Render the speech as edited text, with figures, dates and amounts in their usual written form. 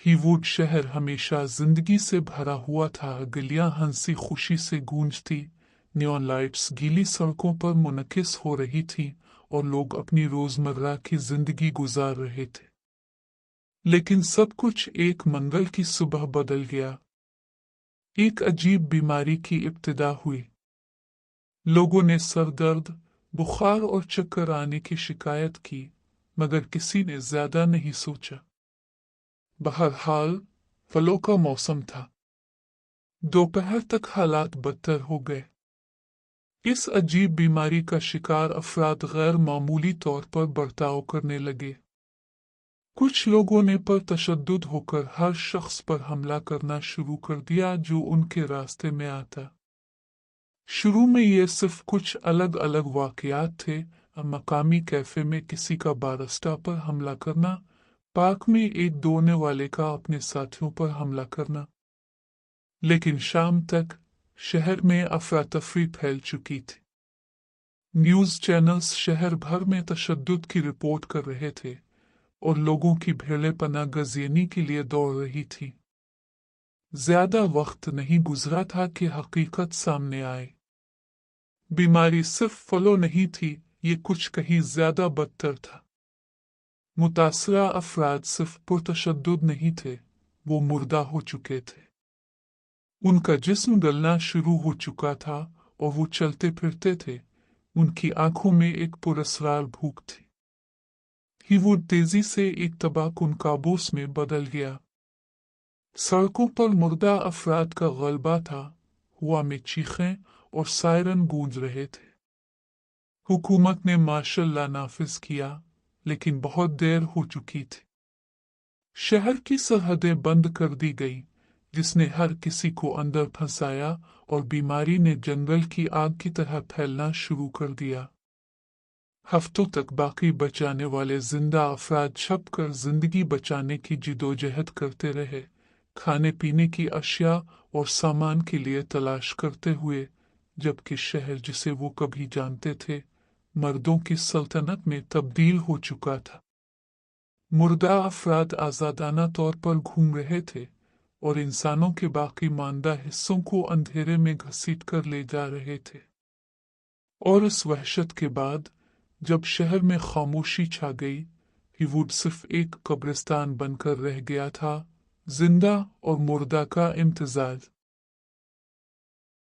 हीवुड शहर हमेशा जिंदगी से भरा हुआ था। गलियां हंसी खुशी से गूंजती, नियॉन लाइट्स गीली सड़कों पर मुनक्किस हो रही थी और लोग अपनी रोजमर्रा की जिंदगी गुजार रहे थे। लेकिन सब कुछ एक मंगल की सुबह बदल गया। एक अजीब बीमारी की इब्तिदा हुई। लोगों ने सर दर्द, बुखार और चक्कर आने की शिकायत की, मगर किसी ने ज्यादा नहीं सोचा। बहरहाल फलों का मौसम था। दोपहर तक हालात बदतर हो गए। इस अजीब बीमारी का शिकार अफराद गैर मामूली तौर पर बर्ताव करने लगे। कुछ लोगों ने पर तशद्दुद होकर हर शख्स पर हमला करना शुरू कर दिया जो उनके रास्ते में आता। शुरू में ये सिर्फ कुछ अलग अलग वाकयात थे। मकामी कैफे में किसी का बारिस्टा पर हमला करना, पार्क में एक दौड़ने वाले का अपने साथियों पर हमला करना। लेकिन शाम तक शहर में अफरा तफरी फैल चुकी थी। न्यूज चैनल्स शहर भर में तशद्दुद की रिपोर्ट कर रहे थे और लोगों की भीड़ें पनाह गज़नी के लिए दौड़ रही थी। ज्यादा वक्त नहीं गुजरा था कि हकीकत सामने आए। बीमारी सिर्फ फलों नहीं थी, ये कुछ कहीं ज्यादा बदतर था। मुतासरा अफराद सिर्फ पुरतशद्दुद नहीं थे, वो मुर्दा हो चुके थे। उनका जिस्म गलना शुरू हो चुका था और वो चलते फिरते थे। उनकी आंखों में एक पुरस्रार भूख थी। वो तेजी से एक तबाहकुन काबूस में बदल गया। सड़कों पर मुर्दा अफराद का गलबा था। हवा में चीखें और सायरन गूंज रहे थे। हुकूमत ने मार्शल लॉ नाफिज किया, लेकिन बहुत देर हो चुकी थी। शहर की सरहदें बंद कर दी गई, जिसने हर किसी को अंदर फंसाया और बीमारी ने जंगल की आग की तरह फैलना शुरू कर दिया। हफ्तों तक बाकी बचाने वाले जिंदा अफराद छप कर जिंदगी बचाने की जिदोजहद करते रहे, खाने पीने की अशिया और सामान के लिए तलाश करते हुए, जबकि शहर जिसे वो कभी जानते थे मर्दों की सल्तनत में तब्दील हो चुका था। मुर्दा अफराद आजादाना तौर पर घूम रहे थे और इंसानों के बाकी मानदा हिस्सों को अंधेरे में घसीट कर ले जा रहे थे। और इस वहशत के बाद जब शहर में खामोशी छा गई, हीवुड सिर्फ एक कब्रिस्तान बनकर रह गया था, जिंदा और मुर्दा का इम्तिजाज।